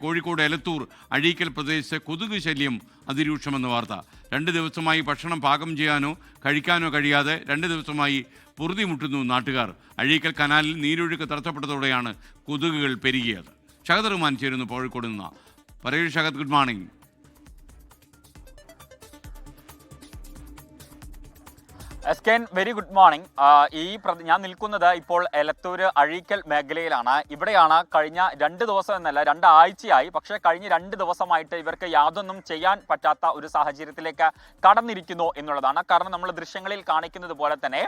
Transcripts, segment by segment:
കോഴിക്കോട് എലത്തൂർ അഴീക്കൽ പ്രദേശത്ത് കൊതുക് ശല്യം അതിരൂക്ഷമെന്ന വാർത്ത. 2 ദിവസമായി ഭക്ഷണം പാകം ചെയ്യാനോ കഴിക്കാനോ കഴിയാതെ 2 ദിവസമായി പൊറുതിമുട്ടുന്നു നാട്ടുകാർ. അഴീക്കൽ കനാലിൽ നീരൊഴുക്ക് തടസ്സപ്പെട്ടതോടെയാണ് കൊതുകുകൾ പെരുകിയത്. ഷഹദ് റഹ്മാൻ ചേരുന്നു കോഴിക്കോട് നിന്ന്. പറയൂ ഷഹദ്, ഗുഡ് മോർണിംഗ്. എസ്കെൻ, വെരി ഗുഡ് മോർണിംഗ്. ഞാൻ നിൽക്കുന്നത് ഇപ്പോൾ എലത്തൂർ അഴീക്കൽ മേഖലയിലാണ്. ഇവിടെയാണ് കഴിഞ്ഞ 2 ദിവസം എന്നല്ല 2 ആഴ്ചയായി, പക്ഷേ കഴിഞ്ഞ 2 ദിവസമായിട്ട് ഇവർക്ക് യാതൊന്നും ചെയ്യാൻ പറ്റാത്ത ഒരു സാഹചര്യത്തിലേക്ക് കടന്നിരിക്കുന്നു എന്നുള്ളതാണ്. കാരണം നമ്മൾ ദൃശ്യങ്ങളിൽ കാണിക്കുന്നത് പോലെ തന്നെ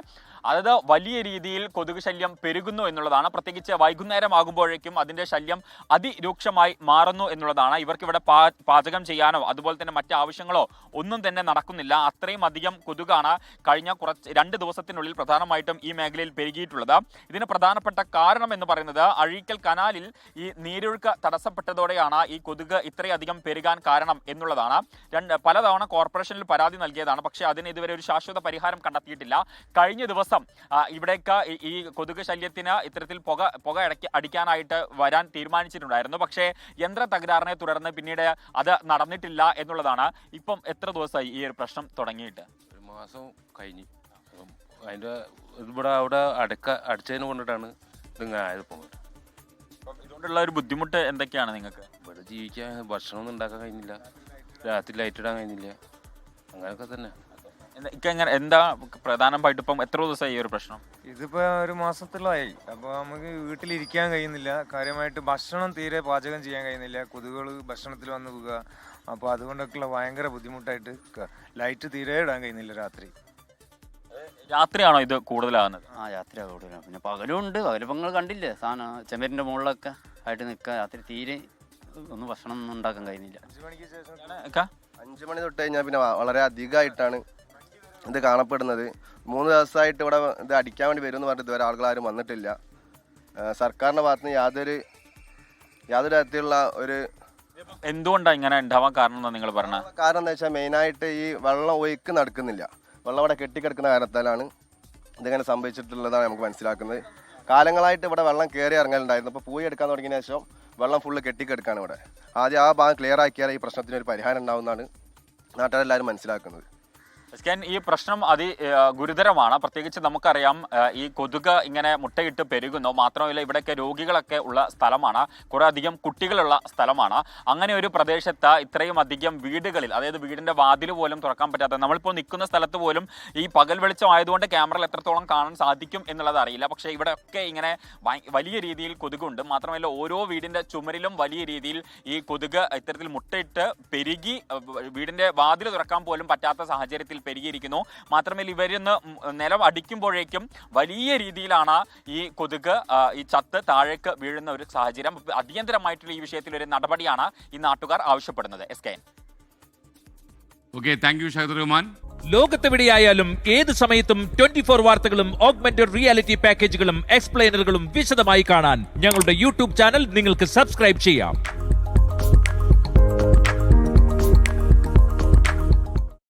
അതായത് വലിയ രീതിയിൽ കൊതുക് ശല്യം പെരുകുന്നു എന്നുള്ളതാണ്. പ്രത്യേകിച്ച് വൈകുന്നേരം ആകുമ്പോഴേക്കും അതിൻ്റെ ശല്യം അതിരൂക്ഷമായി മാറുന്നു എന്നുള്ളതാണ്. ഇവർക്ക് ഇവിടെ പാചകം ചെയ്യാനോ അതുപോലെ തന്നെ മറ്റ് ആവശ്യങ്ങളോ ഒന്നും തന്നെ നടക്കുന്നില്ല. അത്രയും അധികം കൊതുകാണ് കഴിഞ്ഞ 2 ദിവസത്തിനുള്ളിൽ പ്രധാനമായിട്ടും ഈ മേഖലയിൽ പെരുകിയിട്ടുള്ളത്. ഇതിന് പ്രധാനപ്പെട്ട കാരണം എന്ന് പറയുന്നത് അഴീക്കൽ കനാലിൽ ഈ നീരൊഴുക്ക് തടസ്സപ്പെട്ടതോടെയാണ് ഈ കൊതുക് ഇത്രയധികം പെരുകാൻ കാരണം എന്നുള്ളതാണ്. പലതവണ കോർപ്പറേഷനിൽ പരാതി നൽകിയതാണ്, പക്ഷേ അതിന് ഇതുവരെ ഒരു ശാശ്വത പരിഹാരം കണ്ടെത്തിയിട്ടില്ല. കഴിഞ്ഞ ദിവസം ഇവിടേക്ക് ഈ കൊതുക് ശല്യത്തിന് ഇത്തരത്തിൽ പുക അടിക്കാനായിട്ട് വരാൻ തീരുമാനിച്ചിട്ടുണ്ടായിരുന്നു. പക്ഷേ യന്ത്ര തകരാറിനെ തുടർന്ന് പിന്നീട് അത് നടന്നിട്ടില്ല എന്നുള്ളതാണ്. ഇപ്പം എത്ര ദിവസമായി ഈ ഒരു പ്രശ്നം തുടങ്ങിയിട്ട്? ഒരു മാസം കഴിഞ്ഞു. അതിൻ്റെ ഇവിടെ അവിടെ അടിച്ചതിന് കൊണ്ടിട്ടാണ് ഇതിങ്ങനെ ആയത്. ഇതുകൊണ്ടുള്ള ഒരു ബുദ്ധിമുട്ട് എന്തൊക്കെയാണ് നിങ്ങൾക്ക്? ഇവിടെ ജീവിക്കാൻ ഭക്ഷണമൊന്നും ഉണ്ടാക്കാൻ കഴിഞ്ഞില്ല, രാത്രി ലൈറ്റ് ഇടാൻ കഴിഞ്ഞില്ല, അങ്ങനെയൊക്കെ തന്നെ. എന്താ പ്രധാനമായിട്ട് ഇപ്പം എത്ര ദിവസമായി ഈ ഒരു പ്രശ്നം? ഇതിപ്പോൾ ഒരു മാസത്തോളമായി. അപ്പോൾ നമുക്ക് വീട്ടിലിരിക്കാൻ കഴിയുന്നില്ല. കാര്യമായിട്ട് ഭക്ഷണം തീരെ പാചകം ചെയ്യാൻ കഴിയുന്നില്ല. കൊതുകുകൾ ഭക്ഷണത്തിൽ വന്ന് പോകുക. അപ്പോൾ അതുകൊണ്ടൊക്കെയുള്ള ഭയങ്കര ബുദ്ധിമുട്ടായിട്ട് ലൈറ്റ് തീരെ ഇടാൻ കഴിയുന്നില്ല. രാത്രിയാണോ ഇത് കൂടുതലാകുന്നത്? രാത്രിയാണ് കൂടുതലാണ്. പിന്നെ പകലും ഉണ്ട്. പകലിപ്പോൾ നിങ്ങൾ കണ്ടില്ലേ സാധനം ചെമ്മരിൻ്റെ മുകളിലൊക്കെ ആയിട്ട് നിൽക്കുക. രാത്രി തീരെ ഒന്നും ഭക്ഷണം ഒന്നും ഉണ്ടാക്കാൻ കഴിയുന്നില്ല. 5 മണിക്ക് ശേഷം 5 മണി തൊട്ട് കഴിഞ്ഞാൽ പിന്നെ വളരെ അധികമായിട്ടാണ് ഇത് കാണപ്പെടുന്നത്. 3 ദിവസമായിട്ട് ഇവിടെ ഇത് അടിക്കാൻ വേണ്ടി വരുമെന്ന് പറഞ്ഞിട്ട് ഇതുവരെ ആളുകളാരും വന്നിട്ടില്ല. സർക്കാരിൻ്റെ ഭാഗത്ത് നിന്ന് യാതൊരു തരത്തിലുള്ള ഒരു എന്തുകൊണ്ടാണ് ഇങ്ങനെ ഉണ്ടാവാൻ കാരണം എന്നാണ് നിങ്ങൾ പറഞ്ഞത്? കാരണം എന്താ വെച്ചാൽ മെയിനായിട്ട് ഈ വെള്ളം ഒഴുക്ക് നടക്കുന്നില്ല. വെള്ളം ഇവിടെ കെട്ടിക്കിടക്കുന്ന കാരണത്താലാണ് ഇതിങ്ങനെ സംഭവിച്ചിട്ടുള്ളതാണ് നമുക്ക് മനസ്സിലാക്കുന്നത്. കാലങ്ങളായിട്ട് ഇവിടെ വെള്ളം കയറി ഇറങ്ങലുണ്ടായിരുന്നു. ഇപ്പോൾ പൂയി എടുക്കാൻ തുടങ്ങിയ ശേഷം വെള്ളം ഫുള്ള് കെട്ടിക്കിടക്കാണ് ഇവിടെ. ആദ്യം ആ ഭാഗം ക്ലിയർ ആക്കിയാൽ ഈ പ്രശ്നത്തിന് ഒരു പരിഹാരം ഉണ്ടാവുമെന്നാണ് നാട്ടുകാരെല്ലാവരും മനസ്സിലാക്കുന്നത്. ഈ പ്രശ്നം ഗുരുതരമാണ്. പ്രത്യേകിച്ച് നമുക്കറിയാം ഈ കൊതുക് ഇങ്ങനെ മുട്ടയിട്ട് പെരുകുന്നു. മാത്രമല്ല ഇവിടെയൊക്കെ രോഗികളൊക്കെ ഉള്ള സ്ഥലമാണ്, കുറേ അധികം കുട്ടികളുള്ള സ്ഥലമാണ്. അങ്ങനെ ഒരു പ്രദേശത്ത് ഇത്രയും അധികം വീടുകളിൽ, അതായത് വീടിൻ്റെ വാതിൽ പോലും തുറക്കാൻ പറ്റാത്ത, നമ്മളിപ്പോൾ നിൽക്കുന്ന സ്ഥലത്ത് പോലും ഈ പകൽ വെളിച്ചം ആയതുകൊണ്ട് ക്യാമറയിൽ എത്രത്തോളം കാണാൻ സാധിക്കും എന്നുള്ളത് അറിയില്ല. പക്ഷേ ഇവിടെയൊക്കെ ഇങ്ങനെ വലിയ രീതിയിൽ കൊതുകുണ്ട്. മാത്രമല്ല ഓരോ വീടിൻ്റെ ചുമരിലും വലിയ രീതിയിൽ ഈ കൊതുക് ഇത്തരത്തിൽ മുട്ടയിട്ട് പെരുകി വീടിൻ്റെ വാതിൽ തുറക്കാൻ പോലും പറ്റാത്ത സാഹചര്യത്തിൽ പെരുകിയിരിക്കുന്നു. മാത്രമല്ല ഇവരിന്ന് നിലം അടിക്കുമ്പോഴേക്കും വലിയ രീതിയിലാണ് ഈ കൊതുക് ഈ ചത്ത് താഴേക്ക് വീഴുന്ന ഒരു സാഹചര്യം. അടിയന്തരമായിട്ടുള്ള ഈ വിഷയത്തിൽ ഒരു നടപടിയാണ് ഈ നാട്ടുകാർ ആവശ്യപ്പെടുന്നത്. Okay, thank you Shahad Rahman. ലോകത്തെവിടെയായാലും ഏത് സമയത്തും 24 വാർത്തകളും ഓഗ്മെന്റഡ് റിയാലിറ്റി പാക്കേജുകളും എക്സ്പ്ലെയിനറുകളും വിശദമായി കാണാൻ ഞങ്ങളുടെ യൂട്യൂബ് ചാനൽ നിങ്ങൾക്ക് സബ്സ്ക്രൈബ് ചെയ്യാം.